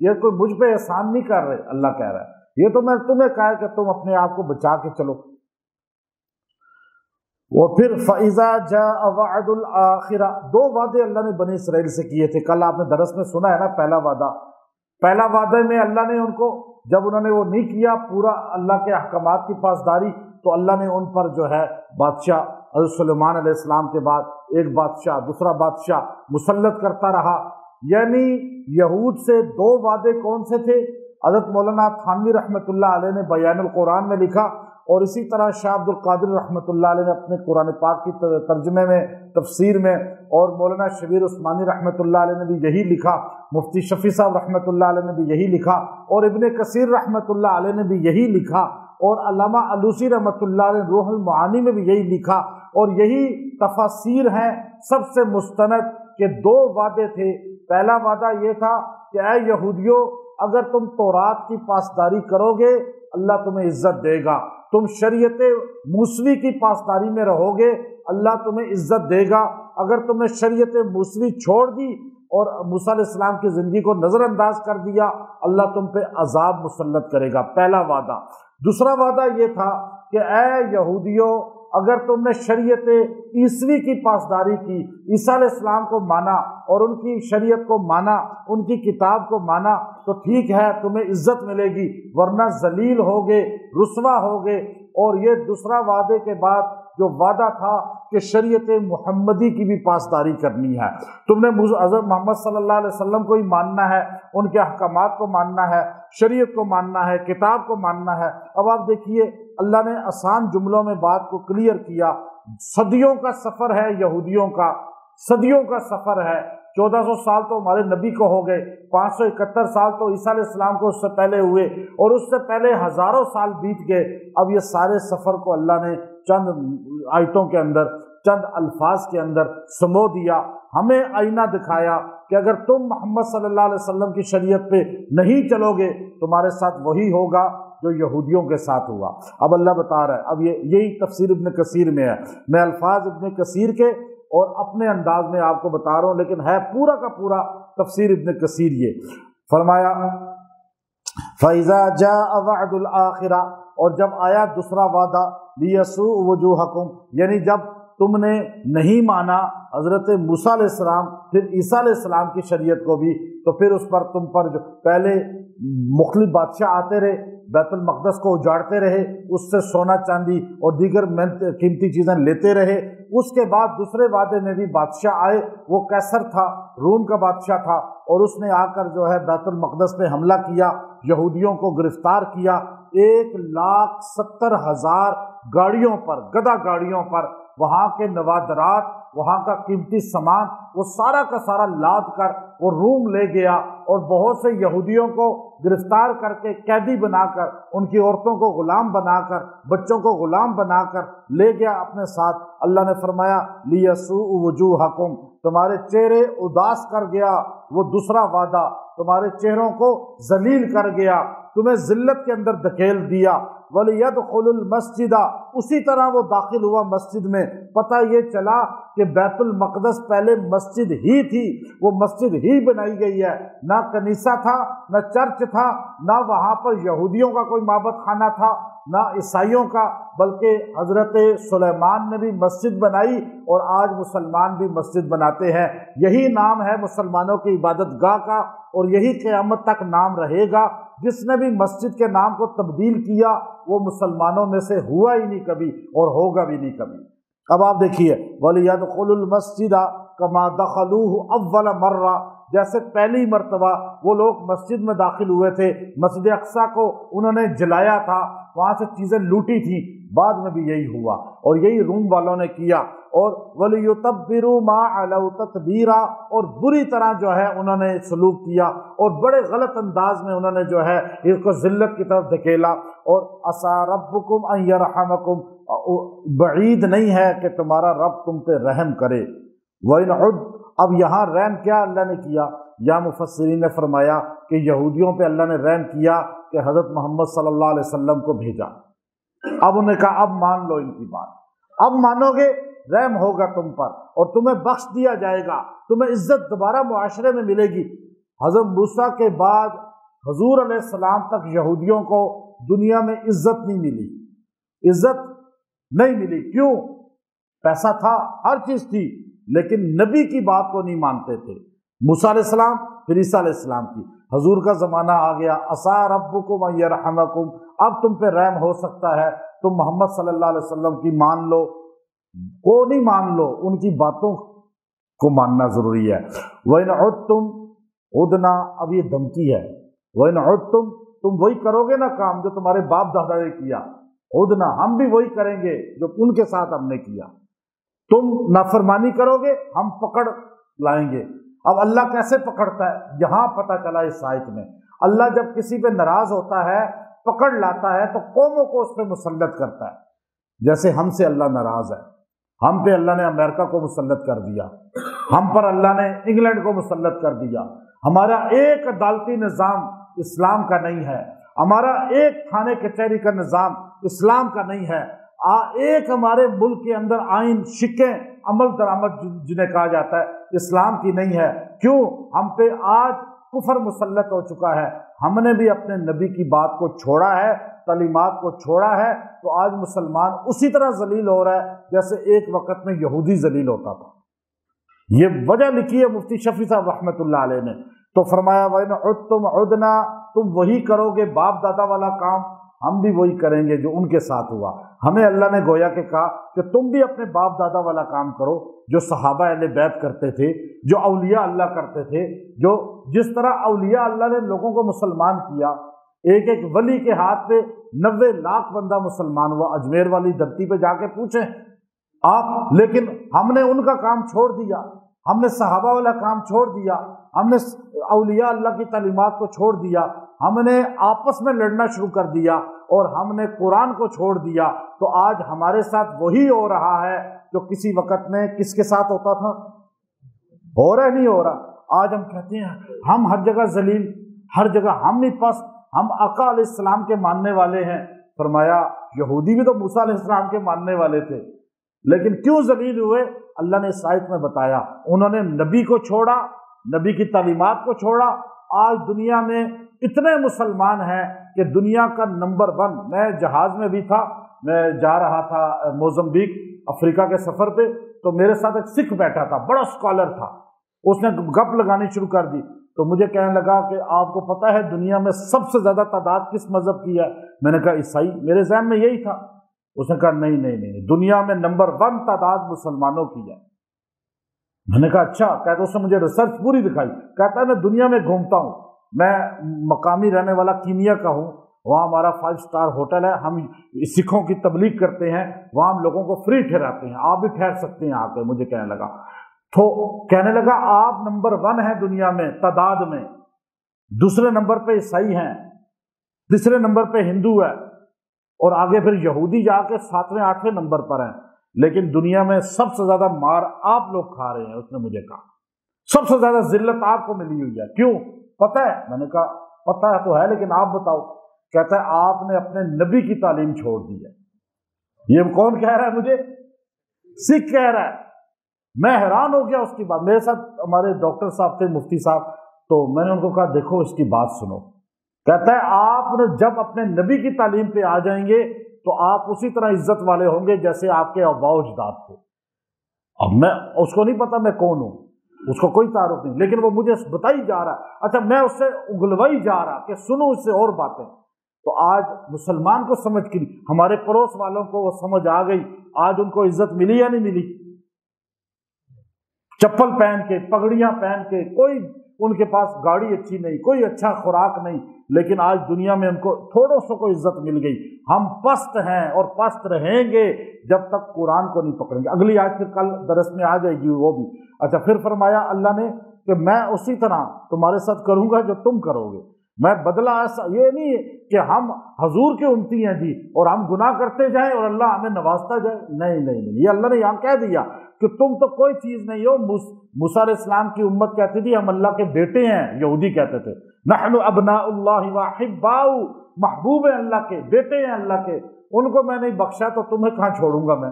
یہ کوئی مجھ پہ احسان نہیں کر رہے، اللہ کہہ رہا ہے یہ تو میں تمہیں کہا کہ تم اپنے آپ کو بچا کے چلو۔ وہ پھر فَإِذَا جَاءَ وَعْدُ الْآخِرَةِ، دو وعدے اللہ نے بنی اسرائیل سے کیے تھے، کل آپ نے درس میں سنا ہے نا، پہلا وعدے میں اللہ نے ان کو، جب انہوں نے وہ نہیں کیا پورا اللہ کے احکامات کی پاسداری، تو اللہ نے ان پر جو ہے بادشاہ حضرت سلیمان علیہ السلام کے بعد ایک بادشاہ دوسرا بادشاہ مسلط کرتا رہا۔ یعنی یہود سے دو وعدے کون سے تھے؟ حضرت مولانا تھانوی رحمۃ اللہ علیہ نے بیان القرآن میں لکھا، اور اسی طرح شاہ عبد القادر رحمۃ اللہ علیہ نے اپنے قرآن پاک کی ترجمے میں تفسیر میں، اور مولانا شبیر عثمانی رحمۃ اللہ علیہ نے بھی یہی لکھا، مفتی شفیع صاحب رحمۃ اللہ علیہ نے بھی یہی لکھا، اور ابن کثیر رحمۃ اللہ علیہ نے بھی یہی لکھا، اور علامہ علوسی رحمۃ اللہ علیہ نے روح المعانی میں بھی یہی لکھا، اور یہی تفاسیر ہیں سب سے مستند کہ دو وعدے تھے۔ پہلا وعدہ یہ تھا کہ اے یہودیوں، اگر تم تورات کی پاسداری کرو گے اللہ تمہیں عزت دے گا، تم شریعت موسوی کی پاسداری میں رہو گے اللہ تمہیں عزت دے گا، اگر تم نے شریعت موسوی چھوڑ دی اور موسیٰ علیہ السلام کی زندگی کو نظر انداز کر دیا اللہ تم پہ عذاب مسلط کرے گا، پہلا وعدہ۔ دوسرا وعدہ یہ تھا کہ اے یہودیوں، اگر تم نے شریعت عیسوی کی پاسداری کی، عیسیٰ علیہ السلام کو مانا اور ان کی شریعت کو مانا، ان کی کتاب کو مانا، تو ٹھیک ہے تمہیں عزت ملے گی، ورنہ ذلیل ہوگے، رسوا ہوگے۔ اور یہ دوسرا وعدے کے بعد جو وعدہ تھا کہ شریعت محمدی کی بھی پاسداری کرنی ہے، تم نے حضرت محمد صلی اللہ علیہ وسلم کو ہی ماننا ہے، ان کے احکامات کو ماننا ہے، شریعت کو ماننا ہے، کتاب کو ماننا ہے۔ اب آپ دیکھیے اللہ نے آسان جملوں میں بات کو کلیئر کیا، صدیوں کا سفر ہے یہودیوں کا، صدیوں کا سفر ہے، 1400 سال تو ہمارے نبی کو ہو گئے، 571 سال تو عیسیٰ علیہ السلام کو اس سے پہلے ہوئے، اور اس سے پہلے ہزاروں سال بیت گئے۔ اب یہ سارے سفر کو اللہ نے چند آیتوں کے اندر، چند الفاظ کے اندر سمو دیا، ہمیں آئینہ دکھایا کہ اگر تم محمد صلی اللہ علیہ وسلم کی شریعت پہ نہیں چلو گے تمہارے ساتھ وہی ہوگا جو یہودیوں کے ساتھ ہوا۔ اب اللہ بتا رہا ہے، اب یہی تفسیر ابن کثیر میں ہے، میں الفاظ ابن کثیر کے اور اپنے انداز میں آپ کو بتا رہا ہوں، لیکن ہے پورا کا پورا تفسیر ابن کثیر۔ یہ فرمایا فَإِذَا جَاءَ وَعْدُ الْآخِرَةِ، اور جب آیا دوسرا وعدہ، لِيَسُوءُ وُجُوهَكُمْ، یعنی جب تم نے نہیں مانا حضرت موسیٰ علیہ السلام پھر عیسیٰ علیہ السلام کی شریعت کو بھی، تو پھر اس پر تم پر جو پہلے مختلف بادشاہ آتے رہے، بیت المقدس کو اجاڑتے رہے، اس سے سونا چاندی اور دیگر قیمتی چیزیں لیتے رہے۔ اس کے بعد دوسرے وعدے میں بھی بادشاہ آئے، وہ قیصر تھا، روم کا بادشاہ تھا، اور اس نے آ کر جو ہے بیت المقدس پہ حملہ کیا، یہودیوں کو گرفتار کیا، 1,70,000 گاڑیوں پر، گدھا گاڑیوں پر وہاں کے نوادرات، وہاں کا قیمتی سامان وہ سارا کا سارا لاد کر وہ روم لے گیا، اور بہت سے یہودیوں کو گرفتار کر کے قیدی بنا کر، ان کی عورتوں کو غلام بنا کر، بچوں کو غلام بنا کر لے گیا اپنے ساتھ۔ اللہ نے فرمایا لِيَسُوءُ وُجُوهَكُمْ، تمہارے چہرے اداس کر گیا، وہ دوسرا وعدہ تمہارے چہروں کو ذلیل کر گیا، تمہیں ذلت کے اندر دھکیل دیا۔ وَلِيَدْخُلُ الْمَسْجِدَ، اسی طرح وہ داخل ہوا مسجد میں، پتہ یہ چلا کہ بیت المقدس پہلے مسجد ہی تھی، وہ مسجد ہی بنائی گئی ہے، نہ کنیسہ تھا، نہ چرچ تھا، نہ وہاں پر یہودیوں کا کوئی معبد خانہ تھا، نہ عیسائیوں کا، بلکہ حضرت سلیمان نے بھی مسجد بنائی، اور آج مسلمان بھی مسجد بناتے ہیں۔ یہی نام ہے مسلمانوں کی عبادت گاہ کا، اور یہی قیامت تک نام رہے گا۔ جس نے بھی مسجد کے نام کو تبدیل کیا وہ مسلمانوں میں سے ہوا ہی نہیں کبھی، اور ہوگا بھی نہیں کبھی۔ اب آپ دیکھیے وَلِيَدْخُلُ الْمَسْجِدَ كَمَا دَخَلُوهُ أَوَّلَ مَرَّةٍ، جیسے پہلی مرتبہ وہ لوگ مسجد میں داخل ہوئے تھے، مسجد اقصیٰ کو انہوں نے جلایا تھا، وہاں سے چیزیں لوٹی تھیں، بعد میں بھی یہی ہوا، اور یہی روم والوں نے کیا۔ اور وَلِيُتَبِّرُوا مَا عَلَوْا تَتْبِيرًا، اور بری طرح جو ہے انہوں نے سلوک کیا، اور بڑے غلط انداز میں انہوں نے جو ہے اس کو ذلت کی طرف دھکیلا۔ اور عَسَىٰ رَبُّكُمْ أَن يَرْحَمَكُمْ، بعید نہیں ہے کہ تمہارا رب تم پہ رحم کرے۔ وَإِنْ عُدْ، اب یہاں رحم کیا اللہ نے کیا؟ یا مفسرین نے فرمایا کہ یہودیوں پہ اللہ نے رحم کیا کہ حضرت محمد صلی اللہ علیہ وسلم کو بھیجا۔ اب انہوں نے کہا اب مان لو ان کی بات، اب مانو گے رحم ہوگا تم پر، اور تمہیں بخش دیا جائے گا، تمہیں عزت دوبارہ معاشرے میں ملے گی۔ حضرت موسیٰ کے بعد حضور علیہ السلام تک یہودیوں کو دنیا میں عزت نہیں ملی، عزت نہیں ملی۔ کیوں؟ پیسہ تھا، ہر چیز تھی، لیکن نبی کی بات کو نہیں مانتے تھے۔ موسیٰ علیہ السلام پھر عیسیٰ علیہ السلام کی، حضور کا زمانہ آ گیا، عسیٰ ربکم ان یرحمکم، اب تم پہ رحم ہو سکتا ہے، تم محمد صلی اللہ علیہ وسلم کی مان لو، کو نہیں مان لو، ان کی باتوں کو ماننا ضروری ہے۔ وَإِنْ عُدْتُمْ عُدْنَا، اب یہ دھمکی ہے، وَإِنْ عُدْتُمْ، تم وہی کرو گے نا کام جو تمہارے باپ دادا نے کیا، عُدْنَا، ہم بھی وہی کریں گے جو ان کے ساتھ ہم نے کیا، تم نافرمانی کرو گے ہم پکڑ لائیں گے۔ اب اللہ کیسے پکڑتا ہے؟ یہاں پتہ چلا اس آیت میں، اللہ جب کسی پہ ناراض ہوتا ہے، پکڑ لاتا ہے، تو قوموں کو اس پہ مسلط کرتا ہے۔ جیسے ہم سے اللہ ناراض ہے، ہم پہ اللہ نے امریکہ کو مسلط کر دیا، ہم پر اللہ نے انگلینڈ کو مسلط کر دیا، ہمارا ایک عدالتی نظام اسلام کا نہیں ہے، ہمارا ایک تھانے کچہری کا نظام اسلام کا نہیں ہے، ایک ہمارے ملک کے اندر آئین، شکیں، عمل درآمد جنہیں کہا جاتا ہے، اسلام کی نہیں ہے۔ کیوں؟ ہم پہ آج کفر مسلط ہو چکا ہے، ہم نے بھی اپنے نبی کی بات کو چھوڑا ہے، تعلیمات کو چھوڑا ہے، تو آج مسلمان اسی طرح ذلیل ہو رہا ہے جیسے ایک وقت میں یہودی ذلیل ہوتا تھا۔ یہ وجہ لکھی ہے مفتی شفیع صاحب رحمۃ اللہ علیہ نے، تو فرمایا وَإِنْ عُدْتُمْ عُدْنَا، تم وہی کرو گے باپ دادا والا کام، ہم بھی وہی کریں گے جو ان کے ساتھ ہوا۔ ہمیں اللہ نے گویا کہ کہا کہ تم بھی اپنے باپ دادا والا کام کرو جو صحابہ اہل بیت کرتے تھے، جو اولیاء اللہ کرتے تھے، جو جس طرح اولیاء اللہ نے لوگوں کو مسلمان کیا، ایک ایک ولی کے ہاتھ پہ 90 لاکھ بندہ مسلمان ہوا، اجمیر والی دھرتی پہ جا کے پوچھیں آپ، لیکن ہم نے ان کا کام چھوڑ دیا، ہم نے صحابہ والا کام چھوڑ دیا، ہم نے اولیاء اللہ کی تعلیمات کو چھوڑ دیا، ہم نے آپس میں لڑنا شروع کر دیا، اور ہم نے قرآن کو چھوڑ دیا، تو آج ہمارے ساتھ وہی ہو رہا ہے جو کسی وقت میں کس کے ساتھ ہوتا تھا؟ ہو رہا نہیں ہو رہا؟ آج ہم کہتے ہیں ہم ہر جگہ ذلیل، ہر جگہ ہم نہیں پست، ہم آقا علیہ السلام کے ماننے والے ہیں۔ فرمایا یہودی بھی تو موسیٰ علیہ السلام کے ماننے والے تھے، لیکن کیوں ذلیل ہوئے؟ اللہ نے اس آیت میں بتایا، انہوں نے نبی کو چھوڑا، نبی کی تعلیمات کو چھوڑا۔ آج دنیا میں اتنے مسلمان ہیں کہ دنیا کا نمبر 1، میں جہاز میں بھی تھا، میں جا رہا تھا موزمبیق افریقہ کے سفر پہ، تو میرے ساتھ ایک سکھ بیٹھا تھا، بڑا اسکالر تھا، اس نے گپ لگانی شروع کر دی، تو مجھے کہنے لگا کہ آپ کو پتہ ہے دنیا میں سب سے زیادہ تعداد کس مذہب کی ہے؟ میں نے کہا عیسائی، میرے ذہن میں یہی تھا۔ اس نے کہا نہیں، دنیا میں نمبر 1 تعداد مسلمانوں کی ہے۔ میں نے کہا اچھا، کہتا اس نے مجھے ریسرچ پوری دکھائی، کہتا ہے میں دنیا میں گھومتا ہوں، میں مقامی رہنے والا کینیا کا ہوں، وہاں ہمارا 5 اسٹار ہوٹل ہے، ہم سکھوں کی تبلیغ کرتے ہیں، وہاں ہم لوگوں کو فری ٹھہراتے ہیں، آپ بھی ٹھہر سکتے ہیں آ کے۔ مجھے کہنے لگا، تو کہنے لگا آپ نمبر 1 ہیں دنیا میں تعداد میں، دوسرے نمبر پہ عیسائی ہیں، تیسرے نمبر پہ ہندو ہے، اور آگے پھر یہودی جا کے 7ویں 8ویں نمبر پر ہیں، لیکن دنیا میں سب سے زیادہ مار آپ لوگ کھا رہے ہیں۔ اس نے مجھے کہا سب سے زیادہ ذلت آپ کو ملی ہوئی ہے، کیوں پتہ ہے؟ میں نے کہا پتہ ہے تو ہے، لیکن آپ بتاؤ۔ کہتا ہے آپ نے اپنے نبی کی تعلیم چھوڑ دی ہے۔ یہ کون کہہ رہا ہے؟ مجھے سکھ کہہ رہا ہے۔ میں حیران ہو گیا اس کی بات۔ میرے ساتھ ہمارے ڈاکٹر صاحب تھے، مفتی صاحب، تو میں نے ان کو کہا دیکھو اس کی بات سنو۔ کہتا ہے آپ نے جب اپنے نبی کی تعلیم پہ آ جائیں گے تو آپ اسی طرح عزت والے ہوں گے جیسے آپ کے آباء و اجداد تھے۔ اب میں اس کو نہیں پتا میں کون ہوں، اس کو کوئی تعارف نہیں، لیکن وہ مجھے بتائی جا رہا ہے۔ اچھا میں اس سے اگلوائی جا رہا کہ سنو اس سے اور باتیں۔ تو آج مسلمان کو سمجھ کی، ہمارے پڑوس والوں کو وہ سمجھ آ گئی، آج ان کو عزت ملی یا نہیں ملی؟ چپل پہن کے، پگڑیاں پہن کے، کوئی ان کے پاس گاڑی اچھی نہیں، کوئی اچھا خوراک نہیں، لیکن آج دنیا میں ان کو تھوڑوں سو کو عزت مل گئی۔ ہم پست ہیں اور پست رہیں گے جب تک قرآن کو نہیں پکڑیں گے۔ اگلی آیت پھر کل درس میں آ جائے گی وہ بھی۔ اچھا پھر فرمایا اللہ نے کہ میں اسی طرح تمہارے ساتھ کروں گا جو تم کرو گے۔ میں بدلہ ایسا یہ نہیں ہے کہ ہم حضور کے امتی ہیں جی اور ہم گناہ کرتے جائیں اور اللہ ہمیں نوازتا جائے، نہیں، یہ اللہ نے یہاں کہہ دیا کہ تم تو کوئی چیز نہیں ہو۔ موسیٰ علیہ السلام کی امت کہتی تھی ہم اللہ کے بیٹے ہیں، یہودی کہتے تھے نحن ابناء اللہ واحباؤ، محبوب ہیں اللہ کے، بیٹے ہیں اللہ کے، ان کو میں نہیں بخشا تو تمہیں کہاں چھوڑوں گا میں،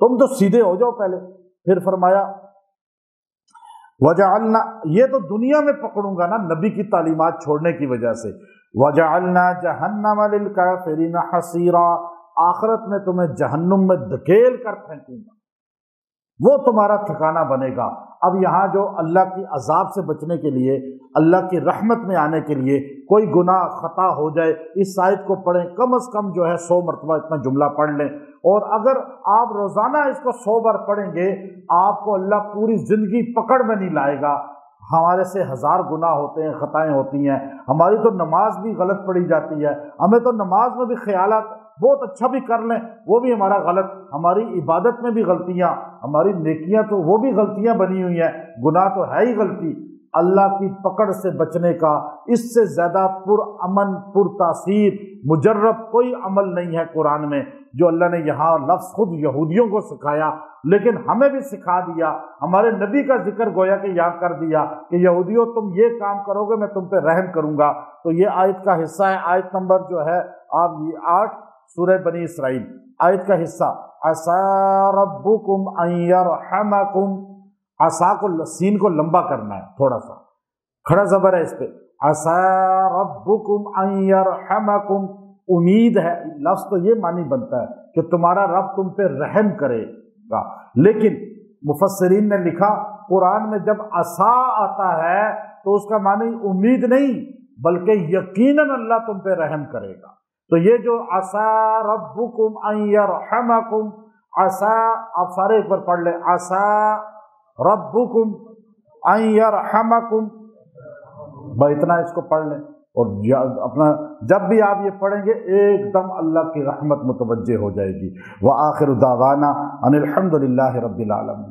تم تو سیدھے ہو جاؤ پہلے۔ پھر فرمایا وجعلنا، یہ تو دنیا میں پکڑوں گا نا نبی کی تعلیمات چھوڑنے کی وجہ سے، وجعلنا جہنم للکافرین حصیرا، آخرت میں تمہیں جہنم میں دھکیل کر پھینکوں گا، وہ تمہارا ٹھکانہ بنے گا۔ اب یہاں جو اللہ کی عذاب سے بچنے کے لیے، اللہ کی رحمت میں آنے کے لیے کوئی گناہ خطا ہو جائے، اس آیت کو پڑھیں، کم از کم جو ہے 100 مرتبہ اتنا جملہ پڑھ لیں، اور اگر آپ روزانہ اس کو 100 بار پڑھیں گے، آپ کو اللہ پوری زندگی پکڑ میں نہیں لائے گا۔ ہمارے سے 1000 گناہ ہوتے ہیں، خطائیں ہوتی ہیں، ہماری تو نماز بھی غلط پڑھی جاتی ہے، ہمیں تو نماز میں بھی خیالات بہت اچھا بھی کر لیں وہ بھی ہمارا غلط، ہماری عبادت میں بھی غلطیاں، ہماری نیکیاں تو وہ بھی غلطیاں بنی ہوئی ہیں، گناہ تو ہے ہی غلطی۔ اللہ کی پکڑ سے بچنے کا اس سے زیادہ پرامن پرتاثیر مجرب کوئی عمل نہیں ہے قرآن میں، جو اللہ نے یہاں لفظ خود یہودیوں کو سکھایا لیکن ہمیں بھی سکھا دیا، ہمارے نبی کا ذکر گویا کہ یاد کر دیا کہ یہودیوں تم یہ کام کرو گے میں تم پہ رحم کروں گا۔ تو یہ آیت کا حصہ ہے، آیت نمبر جو ہے آپ یہ 8 سورہ بنی اسرائیل، آیت کا حصہ عسى ربكم ان يرحمكم، عسى کو سین کو لمبا کرنا ہے، تھوڑا سا کھڑا زبر ہے اس پہ، عسى ربكم ان يرحمكم، امید ہے، لفظ تو یہ معنی بنتا ہے کہ تمہارا رب تم پہ رحم کرے گا، لیکن مفسرین نے لکھا قرآن میں جب عسى آتا ہے تو اس کا معنی امید نہیں بلکہ یقیناً اللہ تم پہ رحم کرے گا۔ تو یہ جو عسى ربكم ان يرحمكم، عسى آپ سارے ایک بار پڑھ لیں، عسى ربكم ان يرحمكم، اتنا اس کو پڑھ لیں، اور اپنا جب بھی آپ یہ پڑھیں گے ایک دم اللہ کی رحمت متوجہ ہو جائے گی۔ وآخر دعوانا ان الحمد للہ رب العالمین۔